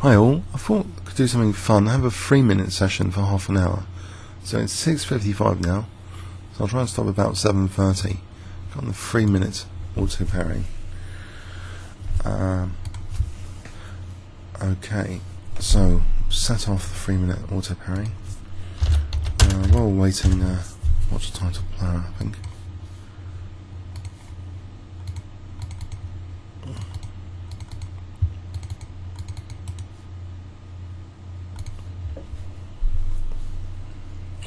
Hi all, I thought I could do something fun, have a 3-minute session for half an hour. So it's 6:55 now, so I'll try and stop about 7:30. Got the 3-minute auto parrying. Okay, so set off the 3-minute auto parrying. While waiting, watch the title player, I think.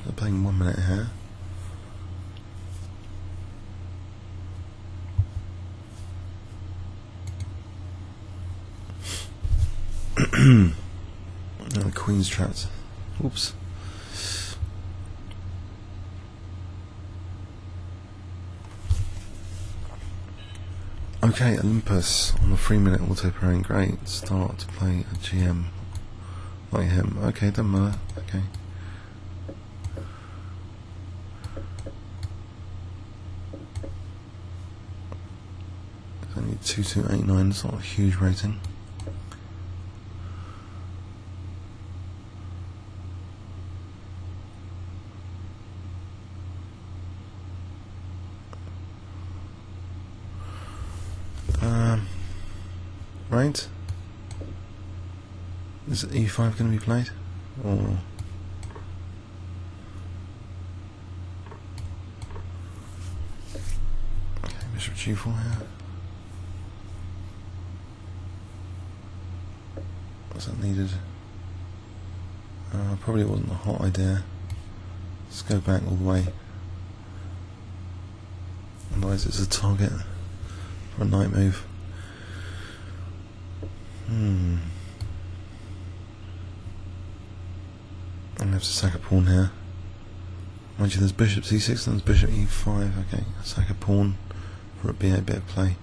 So playing 1 minute here. The Queen's trapped. Oops. Okay, Olympus on the 3-minute auto parrying. Great. Start to play a GM like him. Okay, doesn't matter. Okay. Only 2289. It's not a huge rating. Right. Is E5 going to be played? Or okay, Bishop G4 here. Was that needed? Probably wasn't a hot idea. Let's go back all the way. Otherwise it's a target for a knight move. I'm going to have to sack a pawn here. Mind you, there's bishop c6 and there's bishop e5. Okay, sack a pawn for a b8 bit of play.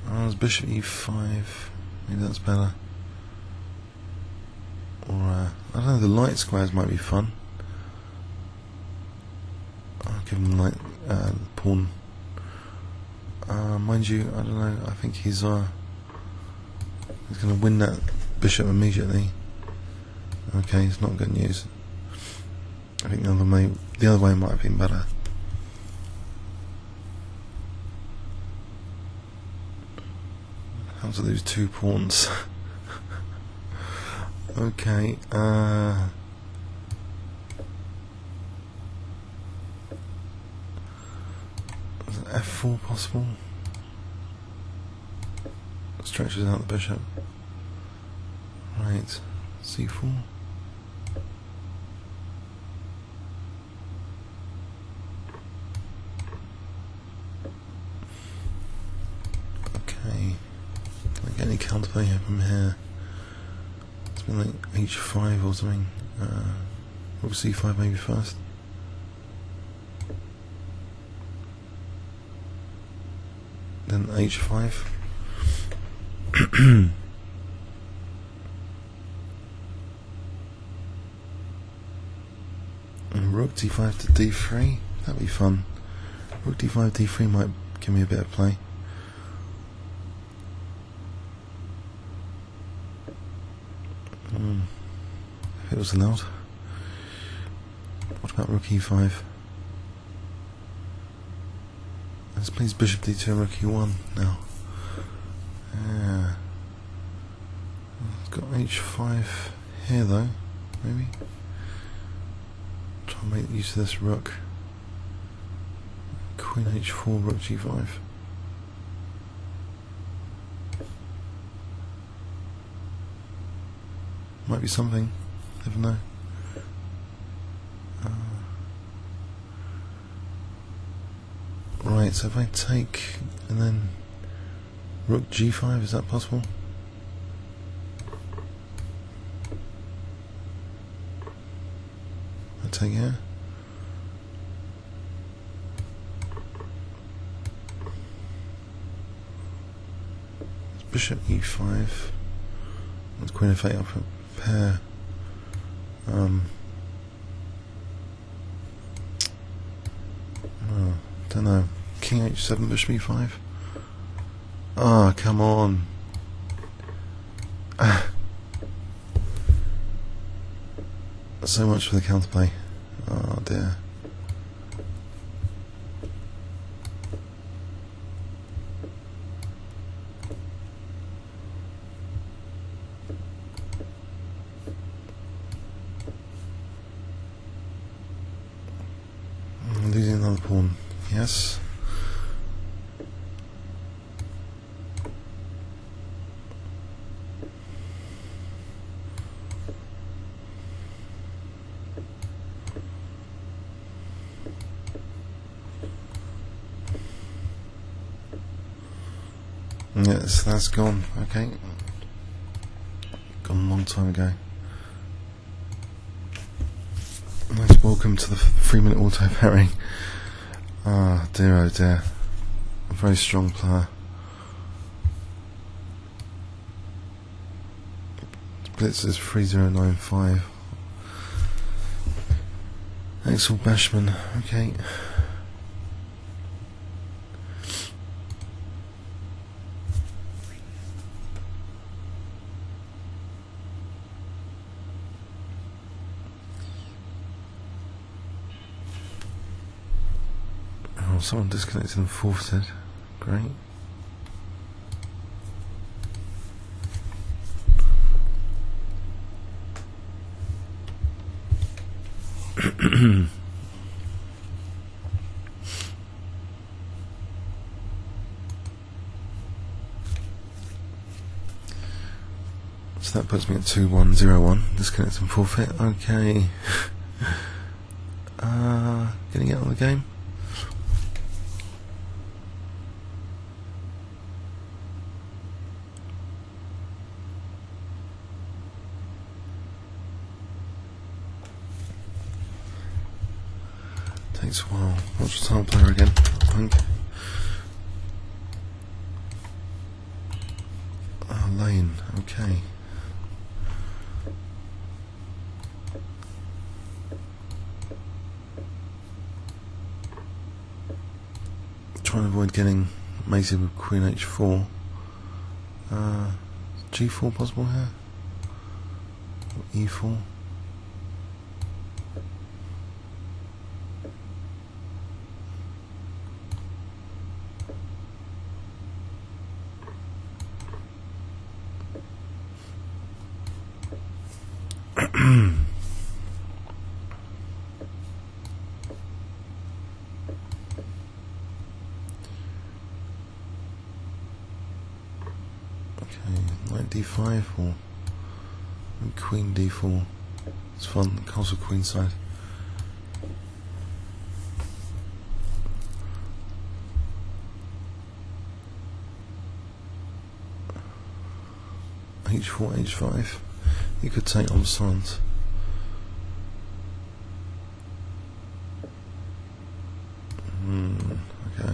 There's bishop e5. Maybe that's better. Or I don't know. The light squares might be fun. I'll give him like the pawn. Mind you, I don't know. I think he's going to win that bishop immediately. Okay, it's not good news. I think the other way might have been better. How to lose 2 pawns? Okay. Is F4 possible? Stretches out the bishop. Right, C4. Okay. Can I get any counterplay here from here? It's been like H5 or something. Or C5 maybe first. Then H5. And Rook D5 to D3. That'd be fun. Rook D5, D3 might give me a bit of play. If it was allowed. What about Rook E5? Let's play Bishop D2 and Rook E1 now. Yeah. I've got H5 here though, maybe. Try and make use of this Rook. Queen H4, Rook G5. Might be something, never know. Right, so if I take and then Rook G5, is that possible? I take here. Bishop E5. With Queen F8 up a pair. Don't know. king h7, bishop e5. Ah, come on. So much for the counterplay. Oh dear. Losing another pawn. Yes. Yes, that's gone. Okay. Gone a long time ago. Nice welcome to the 3-minute auto pairing. Ah, dear oh dear. A very strong player. Blitz is 3095. Axel Bashman. Okay. Oh, someone disconnected and forfeited. Great. So that puts me at 2101. Disconnect and forfeit. Okay. Getting out of the game. Takes a while. Watch the tile player again, I think. Lane, okay. Trying to avoid getting mated with Queen H4. G4 possible here? Or E4? Knight d5 or Queen d4. It's fun, castle queen side. H4, H5. You could take on silence. Okay.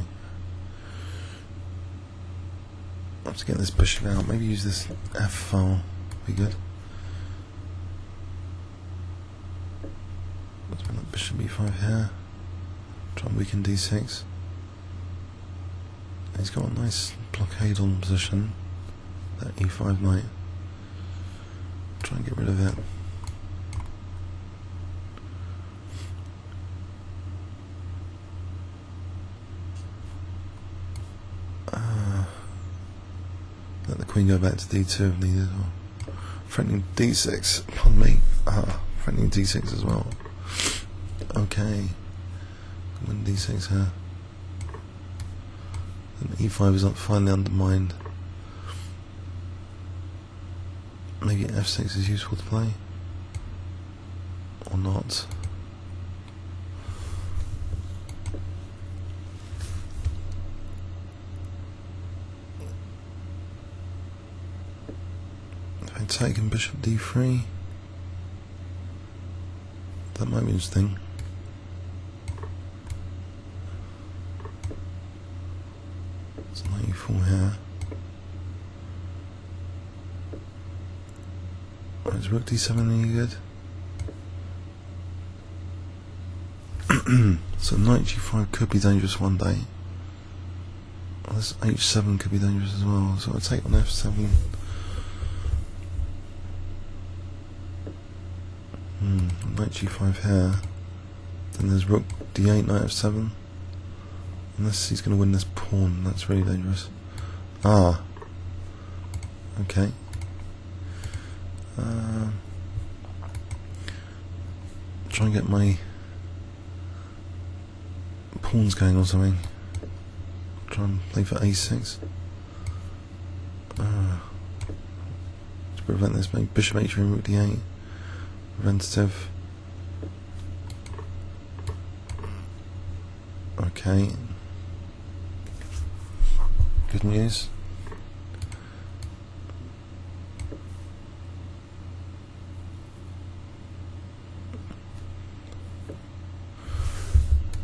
I have to get this bishop out. Maybe use this F file. Be good. Let's bring that bishop e5 here. Try and weaken d6. He's got a nice blockade on position. That e5 knight. Try and get rid of it. Let the queen go back to d2 if needed. Or threatening d6. Pardon me. Threatening d6 as well. Okay. Win d6 here. And e5 is finally undermined. Maybe f6 is useful to play. Or not. If I take in bishop d3, that might be interesting. It's knight e4 here. Is rook d7 any good? So knight g5 could be dangerous one day. This h7 could be dangerous as well, so I'll take on f7. Knight g5 here. Then there's rook d8, knight f7. Unless he's going to win this pawn, that's really dangerous. Ah. Okay. Try and get my pawns going or something. Try and play for a6. To prevent this, make bishop h3, rook d8. Preventative. Okay. Good news.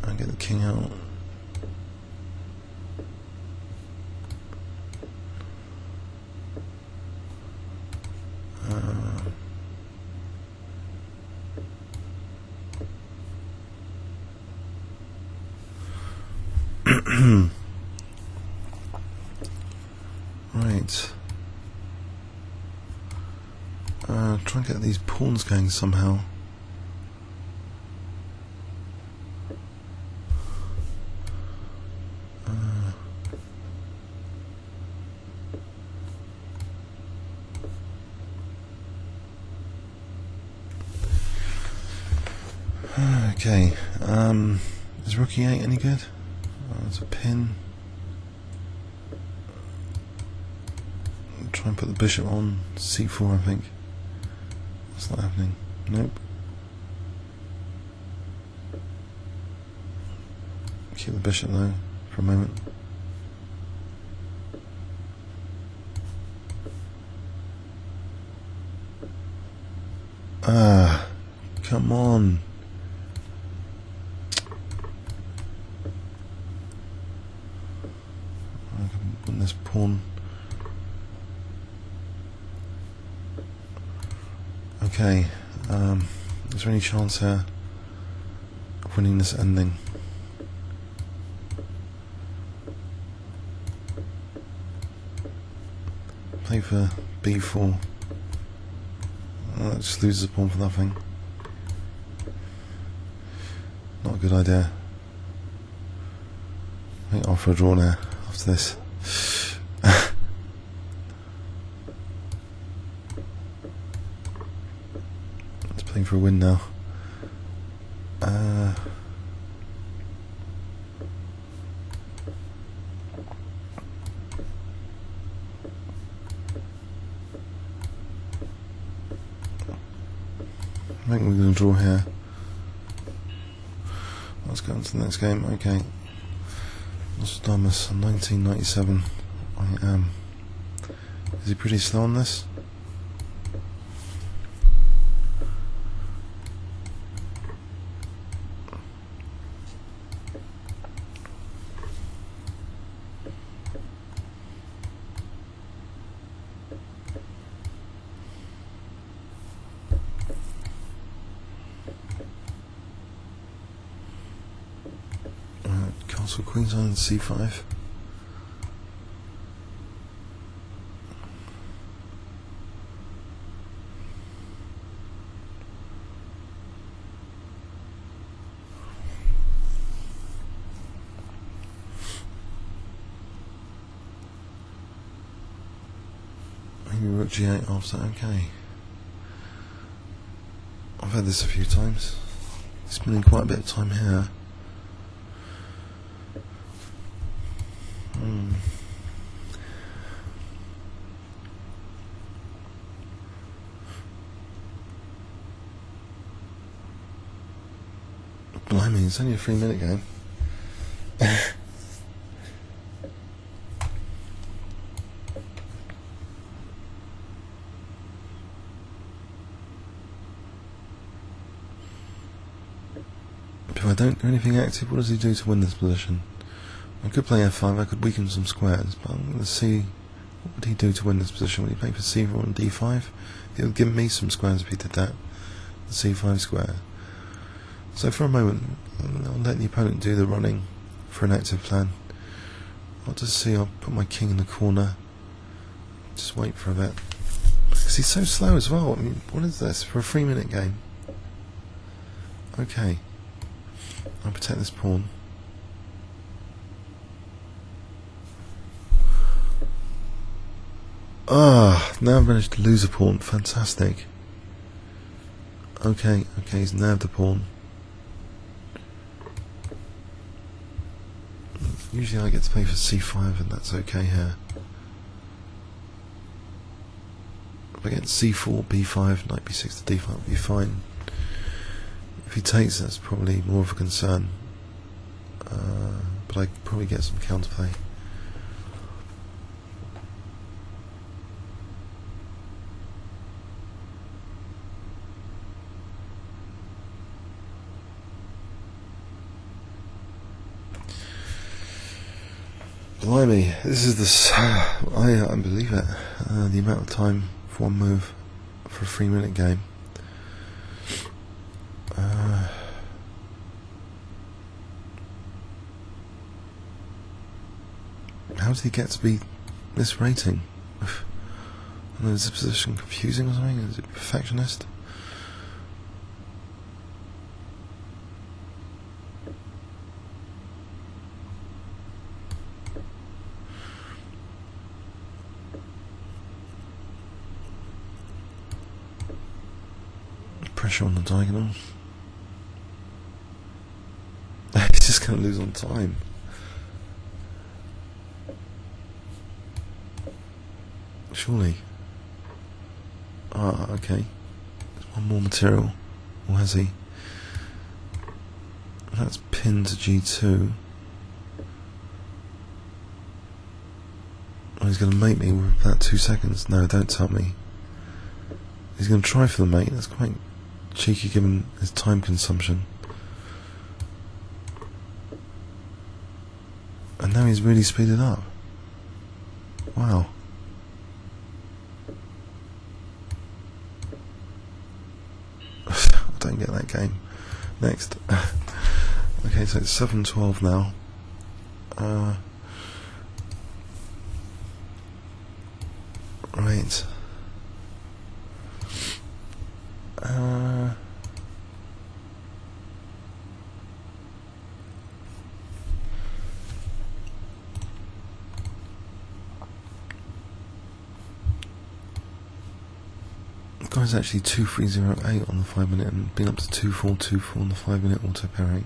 And get the king out. Right. Try and get these pawns going somehow. Okay. Is rook e8 any good? There's a pin. Try and put the bishop on c4, I think. That's not happening. Nope. Keep the bishop though for a moment. Ah, come on. I can win this pawn. Okay, is there any chance here of winning this ending? Play for b4. That just loses a pawn for nothing. Not a good idea. I think I'll offer a draw now after this. Playing for a win now. I think we're going to draw here. Let's go on to the next game. Okay. Nostradamus, 1997. I am. Is he pretty slow on this? Castle Queen's on c5. Maybe rook g8 after. Okay. I've had this a few times. Spending quite a bit of time here. Blimey, it's only a 3-minute game. If I don't do anything active, what does he do to win this position? I could play f5, I could weaken some squares, but let's see what would he do to win this position. Would he play for c4 and d5? He would give me some squares if he did that. The c5 square. So for a moment, I'll let the opponent do the running for an active plan. I'll just see. I'll put my king in the corner. Just wait for a bit. Because he's so slow as well. I mean, what is this? For a 3-minute game? Okay. I'll protect this pawn. Ah, now I've managed to lose a pawn. Fantastic. Okay, he's nabbed the pawn. Usually I get to play for c5 and that's okay here. If I get c4, b5, knight b6 to d5 will be fine. If he takes, that's probably more of a concern. But I could probably get some counterplay. Blimey, this is the I believe it. The amount of time for one move for a 3-minute game. How did he get to be this rating? Is this position confusing or something? Is it perfectionist? Pressure on the diagonal. He's just going to lose on time. Surely. Ah, okay. There's one more material. Or has he? That's pinned to g2. Oh, he's going to mate me with about 2 seconds. No, don't tell me. He's going to try for the mate. That's quite cheeky given his time consumption. And now he's really speeded up. Wow. I don't get that game. Next. Okay, so it's 7-12 now. Right. The guy's actually 2-3-0-8 on the 5-minute and been up to 2-4-2-4 on the 5-minute auto pairing.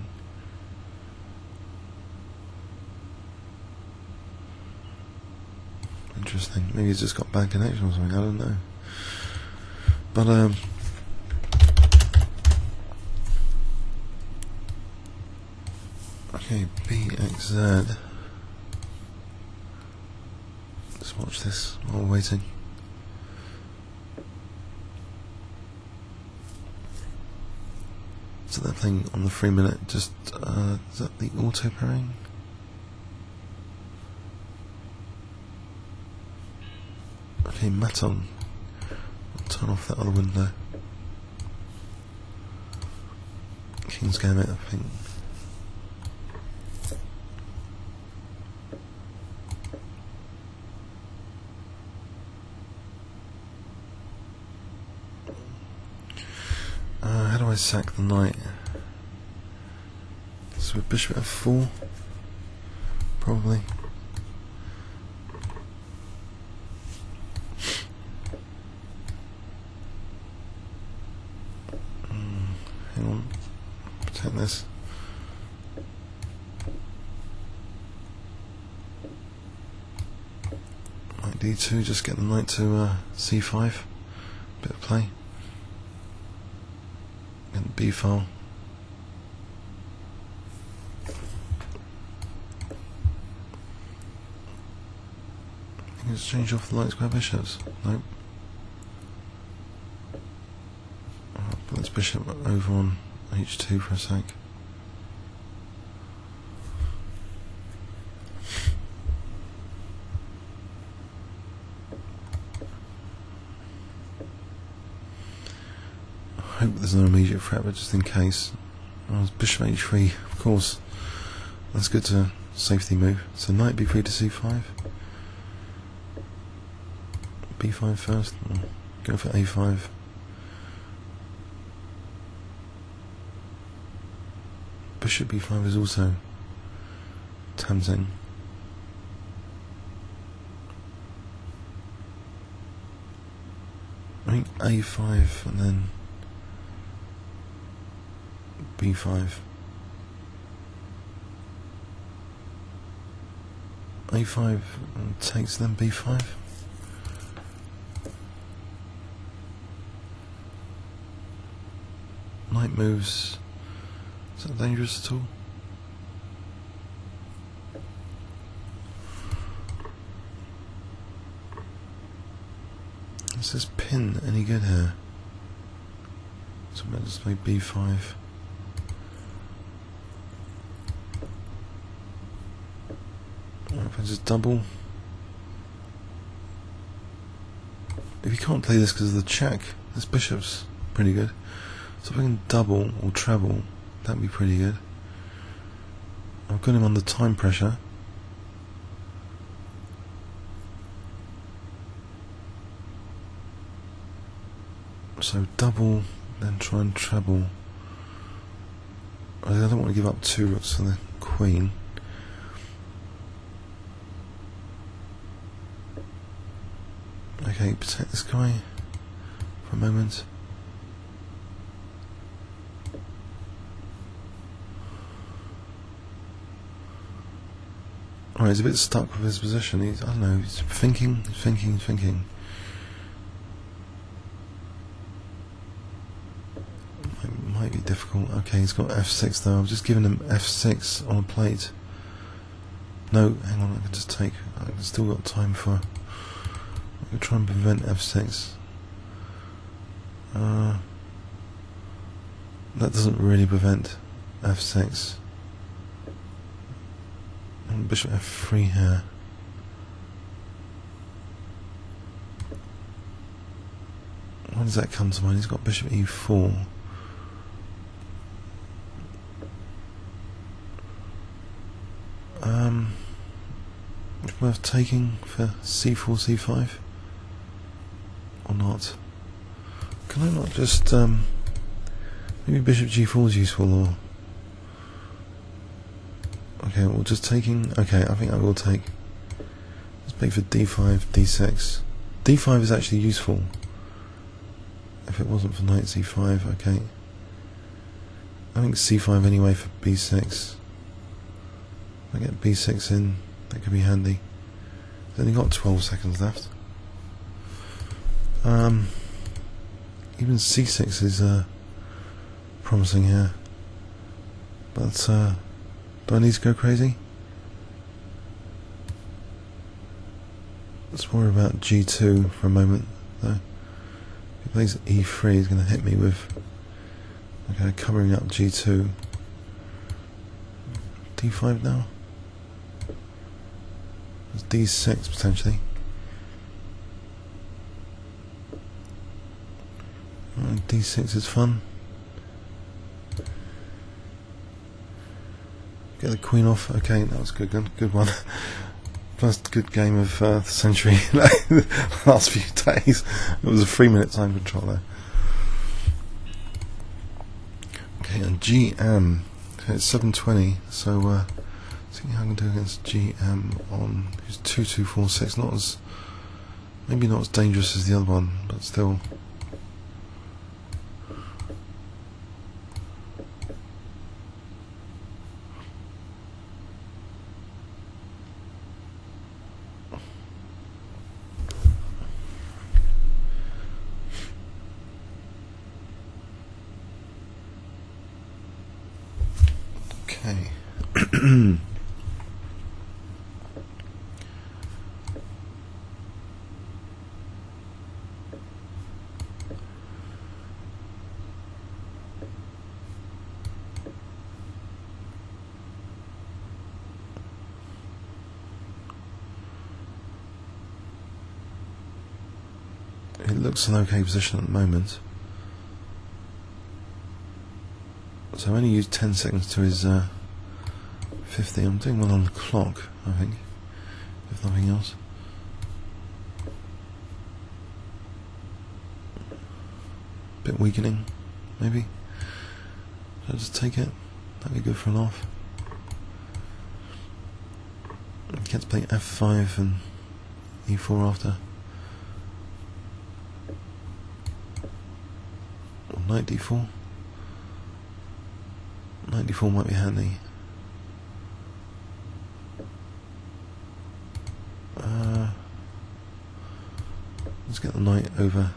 Interesting. Maybe he's just got bad connection or something. I don't know. But okay, BXZ. Let's watch this while we're waiting. So that thing on the 3-minute, just is that the auto pairing? Okay, Maton. I'll turn off that other window. King's Gambit, I think. How do I sack the knight? So with bishop f4, probably. Hang on, protect this. Knight d2, just get the knight to c5. Bit of play. And b file. You can just change off the light square bishops. Nope. I'll put this bishop over on h2 for a sec. I hope there's no immediate threat, but just in case. Oh, bishop h3, of course. That's good to safety move. So knight b3 to c5. b5 first. Go for a5. Bishop b5 is also tempting. I think a5 and then b5. a5 takes, then b5. Knight moves. Is that dangerous at all? Is this pin any good here? So let's just play b5. If I just double. If you can't play this because of the check, this bishop's pretty good. So if I can double or treble, that'd be pretty good. I've got him under time pressure. So double, then try and treble. I don't want to give up 2 rooks for the queen. Okay, protect this guy for a moment. Alright, he's a bit stuck with his position. I don't know, he's thinking. Might be difficult. Okay, he's got f6 though. I've just given him f6 on a plate. No, hang on, I can just take. I've still got time for. I can try and prevent f6. That doesn't really prevent f6. And bishop f3 here. When does that come to mind? He's got bishop e4. It's worth taking for c4, c5 or not? Can I not just maybe bishop g4 is useful, or okay, well just taking. Okay, I think I will take. Let's play for d5, d6. d5 is actually useful if it wasn't for knight c5. Okay, I think c5 anyway for b6. If I get b6 in, that could be handy. I've only got 12 seconds left. Even c6 is promising here, but do I need to go crazy? Let's worry about g2 for a moment though. If he plays e3, he's going to hit me with, okay, covering up g2. d5 now. There's d6 potentially. D6 is fun. Get the queen off. Okay, that was good. Good one. First good game of the century. The last few days. It was a 3-minute time control there. Okay, and GM. Okay, it's 7:20. So see how I can do against GM on who's 2-2-4-6. Not as, maybe not as dangerous as the other one, but still. Okay. It looks an okay position at the moment. So I only used 10 seconds to his 50. I'm doing well on the clock, I think, if nothing else. Bit weakening, maybe. Should I just take it? That'd be good for a laugh. Get to play f5 and e4 after. Or knight d4. Knight d4 might be handy. Let's get the knight over.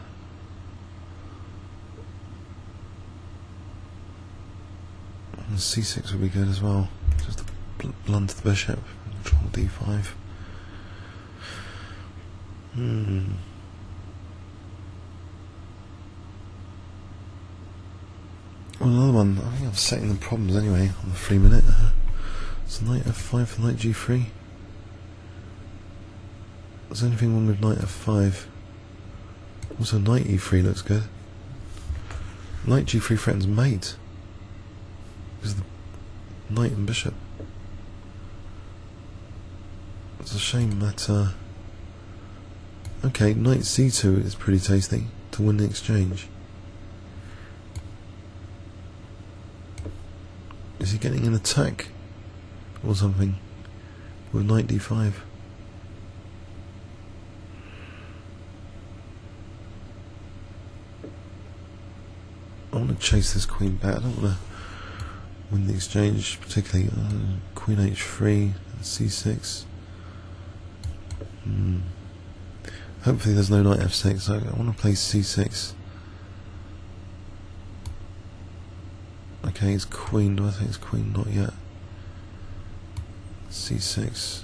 And c6 would be good as well. Just to blunt the bishop. Control d5. Well, another one. I think I'm setting the problems anyway on the 3 minute. So knight f5 for knight g3. Is there anything wrong with knight f5? Also, knight e3 looks good. Knight g3 threatens mate. Because the knight and bishop. It's a shame that. Okay, knight c2 is pretty tasty to win the exchange. Is he getting an attack or something with knight d5? I want to chase this queen back. I don't want to win the exchange particularly. Queen h3, c6. Hopefully there's no knight f6. I want to play c6. Okay, it's queen. Do I think it's queen? Not yet. c6.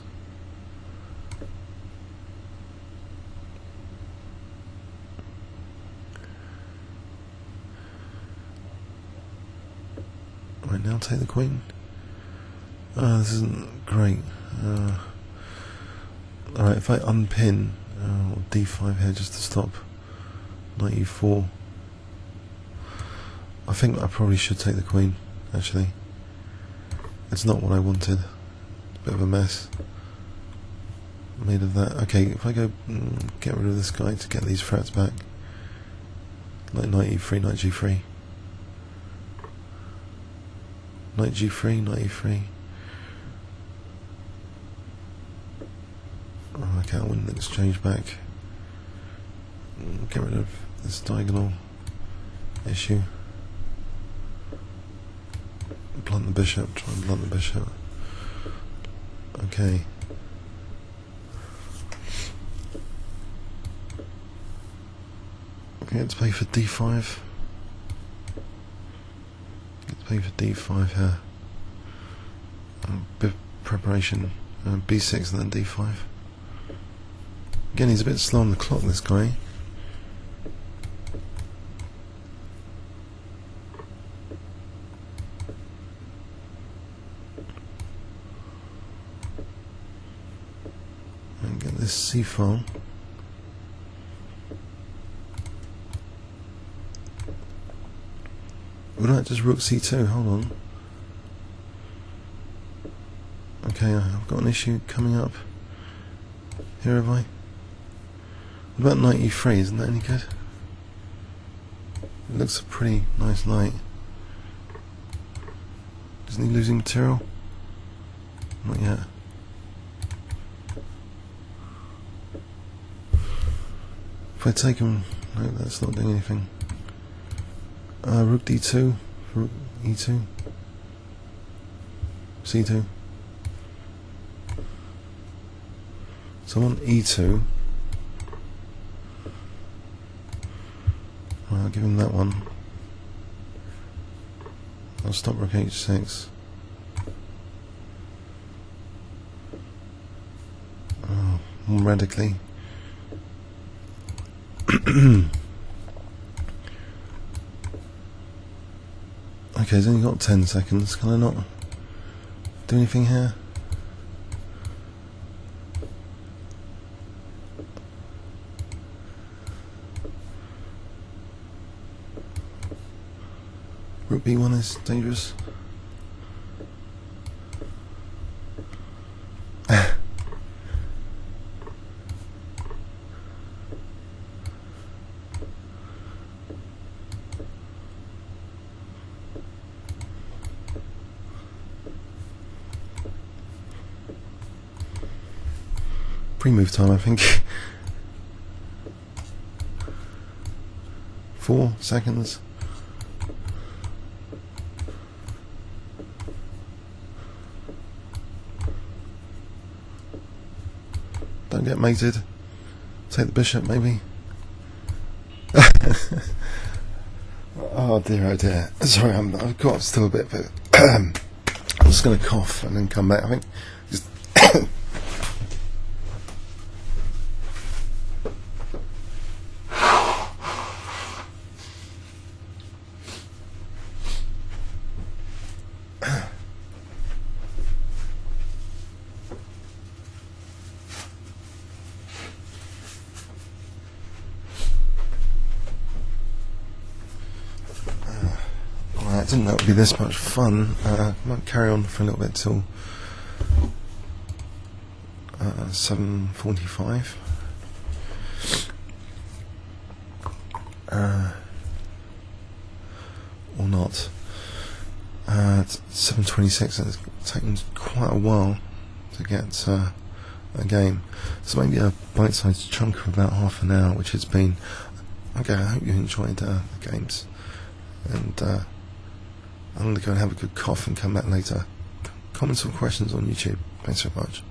Right, now take the queen. This isn't great. Alright, if I unpin d5 here just to stop knight e4, I think I probably should take the queen, actually. It's not what I wanted. It's a bit of a mess made of that. Okay, if I go get rid of this guy to get these threats back, like knight e3, knight g3. Knight g3, knight e3. Oh, I can't win the exchange back. Get rid of this diagonal issue. Blunt the bishop, try and blunt the bishop. Okay. Get to play for d5. Get to play for d5 here. Bit of preparation. b6 and then d5. Again, he's a bit slow on the clock, this guy. And get this c file. Would I just rook c2? Hold on. Okay, I've got an issue coming up. Here have I? What about knight e3? Isn't that any good? It looks a pretty nice knight. Isn't he losing material? Not yet. If I take him, no, that's not doing anything. Rook d2, rook e2, c2. So on e2, I'll give him that one. I'll stop rook h6. Oh, more radically. Okay, he's only got 10 seconds. Can I not do anything here? Rook b1 is dangerous. Pre-move time, I think. 4 seconds. Don't get mated. Take the bishop, maybe. Oh dear, oh dear. Sorry, I've got still a bit, but I'm just going to cough and then come back. I think just I didn't know it would be this much fun. Might carry on for a little bit till 7:45. Or not. It's 7:26. It's taken quite a while to get a game. So maybe a bite-sized chunk of about half an hour, which has been. Okay, I hope you enjoyed the games. And I'm going to go and have a good cough and come back later. Comments or questions on YouTube. Thanks very much.